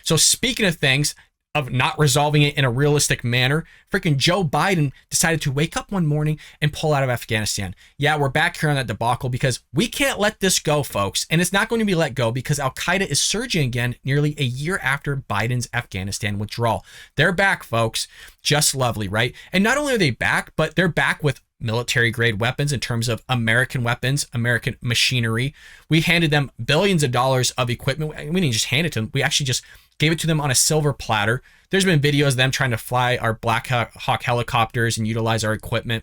So speaking of things, of not resolving it in a realistic manner, freaking Joe Biden decided to wake up one morning and pull out of Afghanistan. Yeah, we're back here on that debacle because we can't let this go, folks. And it's not going to be let go because Al-Qaeda is surging again nearly a year after Biden's Afghanistan withdrawal. They're back, folks. Just lovely, right? And not only are they back, but they're back with military grade weapons in terms of American weapons, American machinery. We handed them billions of dollars of equipment. We didn't just hand it to them. We actually just gave it to them on a silver platter. There's been videos of them trying to fly our Black Hawk helicopters and utilize our equipment.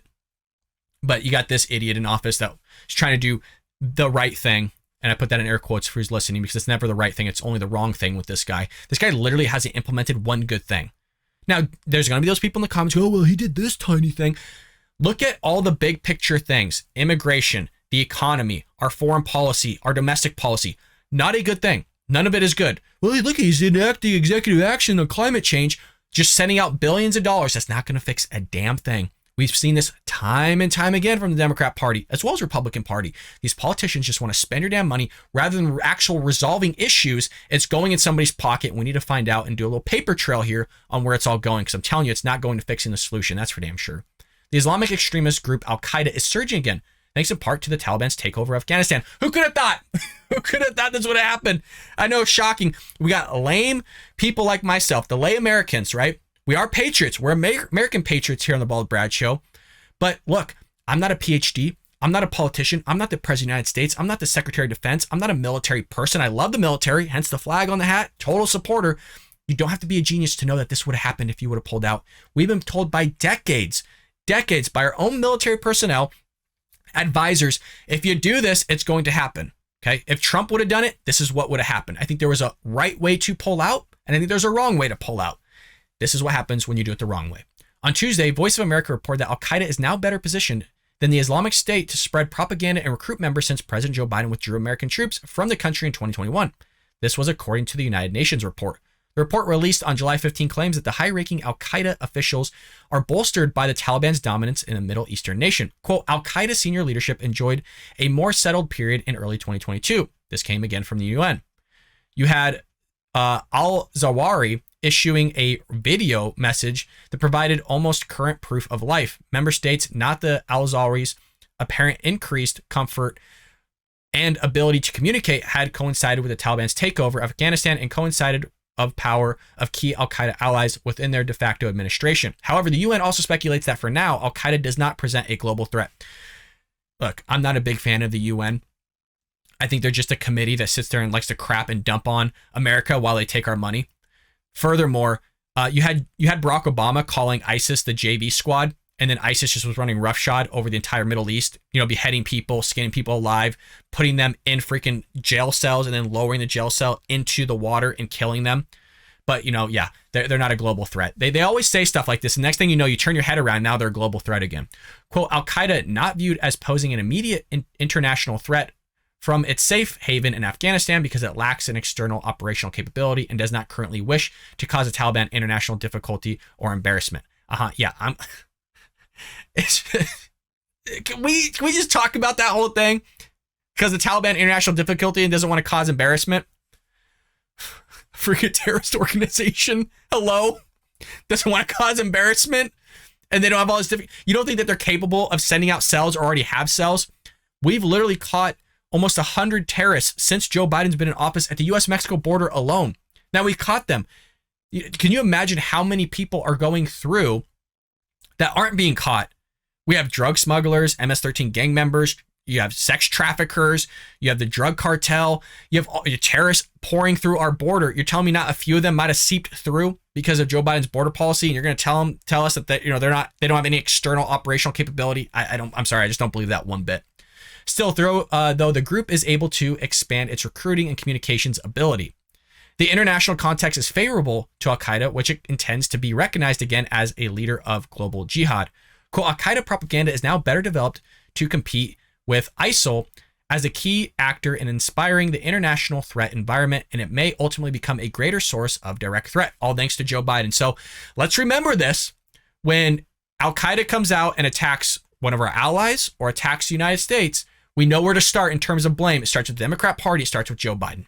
But you got this idiot in office that is trying to do the right thing. And I put that in air quotes for who's listening because it's never the right thing. It's only the wrong thing with this guy. This guy literally hasn't implemented one good thing. Now, there's going to be those people in the comments who, oh, well, he did this tiny thing. Look at all the big picture things. Immigration, the economy, our foreign policy, our domestic policy. Not a good thing. None of it is good. Well, look, he's enacting executive action on climate change, just sending out billions of dollars. That's not going to fix a damn thing. We've seen this time and time again from the Democrat Party, as well as Republican Party. These politicians just want to spend your damn money rather than actual resolving issues. It's going in somebody's pocket. We need to find out and do a little paper trail here on where it's all going, because I'm telling you, it's not going to fixing the solution. That's for damn sure. The Islamic extremist group Al-Qaeda is surging again, thanks in part to the Taliban's takeover of Afghanistan. Who could have thought? Who could have thought this would have happened? I know, shocking. We got lame people like myself, the lay Americans, right? We are patriots. We're American patriots here on the Bald Brad Show. But look, I'm not a PhD. I'm not a politician. I'm not the President of the United States. I'm not the Secretary of Defense. I'm not a military person. I love the military, hence the flag on the hat. Total supporter. You don't have to be a genius to know that this would have happened if you would have pulled out. We've been told by decades by our own military personnel, advisors, if you do this, it's going to happen. Okay. If Trump would have done it, this is what would have happened. I think there was a right way to pull out, and I think there's a wrong way to pull out. This is what happens when you do it the wrong way. On Tuesday, Voice of America reported that Al-Qaeda is now better positioned than the Islamic State to spread propaganda and recruit members since President Joe Biden withdrew American troops from the country in 2021. This was according to the United Nations report. The report released on July 15 claims that the high-ranking Al-Qaeda officials are bolstered by the Taliban's dominance in a Middle Eastern nation. Quote, Al-Qaeda senior leadership enjoyed a more settled period in early 2022. This came again from the UN. You had Al-Zawahiri issuing a video message that provided almost current proof of life. Member states, not the Al-Zawahiri's apparent increased comfort and ability to communicate had coincided with the Taliban's takeover of Afghanistan and coincided of power of key Al-Qaeda allies within their de facto administration. However, the UN also speculates that for now, Al-Qaeda does not present a global threat. Look, I'm not a big fan of the UN. I think they're just a committee that sits there and likes to crap and dump on America while they take our money. Furthermore, you had Barack Obama calling ISIS the JV squad, and then ISIS just was running roughshod over the entire Middle East, beheading people, skinning people alive, putting them in freaking jail cells, and then lowering the jail cell into the water and killing them. But, they're not a global threat. They always say stuff like this. And next thing you know, you turn your head around, now they're a global threat again. Quote, Al-Qaeda not viewed as posing an immediate international threat from its safe haven in Afghanistan because it lacks an external operational capability and does not currently wish to cause the Taliban international difficulty or embarrassment. Can we just talk about that whole thing? Because the Taliban international difficulty and doesn't want to cause embarrassment. Freaking terrorist organization. Hello? Doesn't want to cause embarrassment. And they don't have all this you don't think that they're capable of sending out cells or already have cells? We've literally caught almost 100 terrorists since Joe Biden's been in office at the U.S.-Mexico border alone. Now we caught them. Can you imagine how many people are going through that aren't being caught? We have drug smugglers, MS-13 gang members, you have sex traffickers, you have the drug cartel, you have all your terrorists pouring through our border. You're telling me not a few of them might have seeped through because of Joe Biden's border policy, and you're going to tell us that they don't have any external operational capability? I'm sorry, I just don't believe that one bit. Still, though, the group is able to expand its recruiting and communications ability. The international context is favorable to Al-Qaeda, which it intends to be recognized again as a leader of global jihad. Quote, Al-Qaeda propaganda is now better developed to compete with ISIL as a key actor in inspiring the international threat environment, and it may ultimately become a greater source of direct threat, all thanks to Joe Biden. So let's remember this. When Al-Qaeda comes out and attacks one of our allies or attacks the United States, we know where to start in terms of blame. It starts with the Democrat Party. It starts with Joe Biden.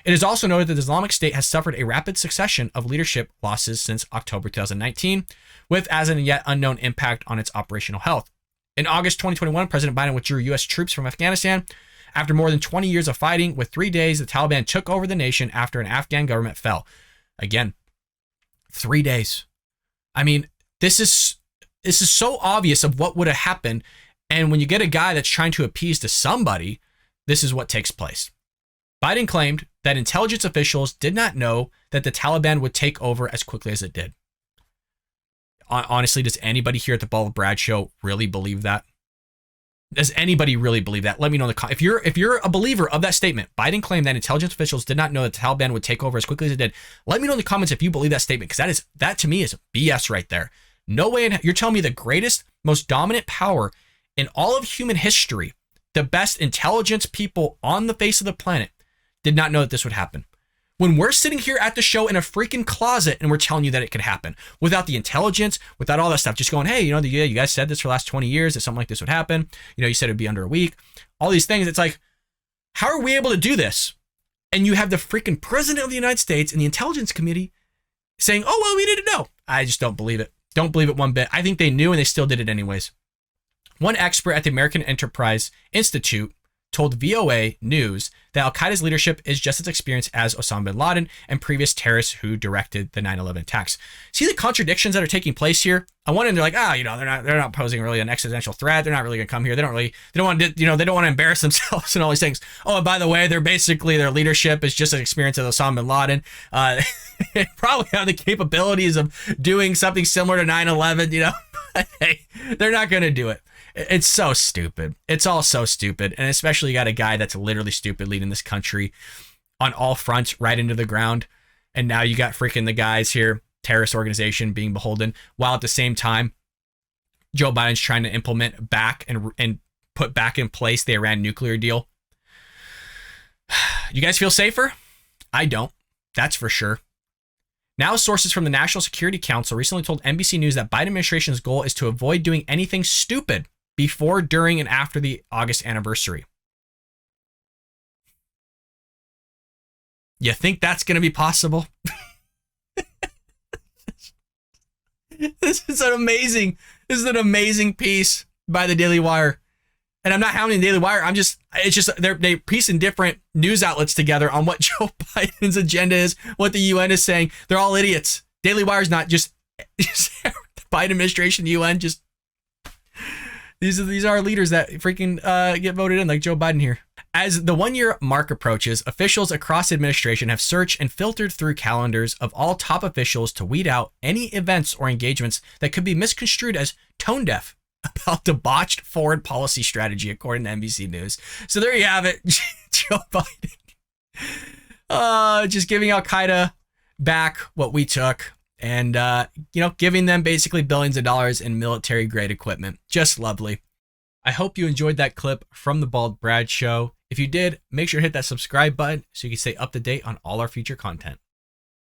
It is also noted that the Islamic State has suffered a rapid succession of leadership losses since October 2019, with as an yet unknown impact on its operational health. In August 2021, President Biden withdrew U.S. troops from Afghanistan. After more than 20 years of fighting, with 3 days, the Taliban took over the nation after an Afghan government fell. Again, 3 days. I mean, this is so obvious of what would have happened. And when you get a guy that's trying to appease to somebody, this is what takes place. Biden claimed that intelligence officials did not know that the Taliban would take over as quickly as it did. Honestly, does anybody here at the Bald Brad Show really believe that? Does anybody really believe that? Let me know in the comments. If you're a believer of that statement, Biden claimed that intelligence officials did not know that the Taliban would take over as quickly as it did. Let me know in the comments if you believe that statement, because that to me is BS right there. No way you're telling me the greatest, most dominant power in all of human history, the best intelligence people on the face of the planet, did not know that this would happen. When we're sitting here at the show in a freaking closet and we're telling you that it could happen without the intelligence, without all that stuff, just going, hey, you guys said this for the last 20 years that something like this would happen. You said it'd be under a week. All these things. It's like, how are we able to do this? And you have the freaking president of the United States and the intelligence committee saying, oh, well, we didn't know. I just don't believe it. Don't believe it one bit. I think they knew and they still did it anyways. One expert at the American Enterprise Institute told VOA News that Al-Qaeda's leadership is just as experienced as Osama bin Laden and previous terrorists who directed the 9/11 attacks. See the contradictions that are taking place here? On one end, they're like, they're not posing really an existential threat. They're not really going to come here. They don't want to embarrass themselves and all these things. Oh, and by the way, their leadership is just as experienced as Osama bin Laden. They probably have the capabilities of doing something similar to 9/11. Hey, they're not going to do it. It's so stupid. It's all so stupid. And especially you got a guy that's literally stupid leading this country on all fronts right into the ground. And now you got freaking the guys here, terrorist organization being beholden, while at the same time, Joe Biden's trying to implement back and put back in place the Iran nuclear deal. You guys feel safer? I don't. That's for sure. Now, sources from the National Security Council recently told NBC News that Biden administration's goal is to avoid doing anything stupid before, during, and after the August anniversary. You think that's going to be possible? This is an amazing piece by the Daily Wire. And I'm not hounding the Daily Wire. They piece in different news outlets together on what Joe Biden's agenda is, what the UN is saying. They're all idiots. Daily Wire's not just the Biden administration, the UN, just these are leaders that freaking get voted in, like Joe Biden here. As the 1-year mark approaches, officials across the administration have searched and filtered through calendars of all top officials to weed out any events or engagements that could be misconstrued as tone deaf about the botched foreign policy strategy, according to NBC News. So there you have it. Joe Biden just giving Al-Qaeda back what we took, and giving them basically billions of dollars in military grade equipment. Just lovely. I hope you enjoyed that clip from the Bald Brad Show. If you did, make sure to hit that subscribe button so you can stay up to date on all our future content.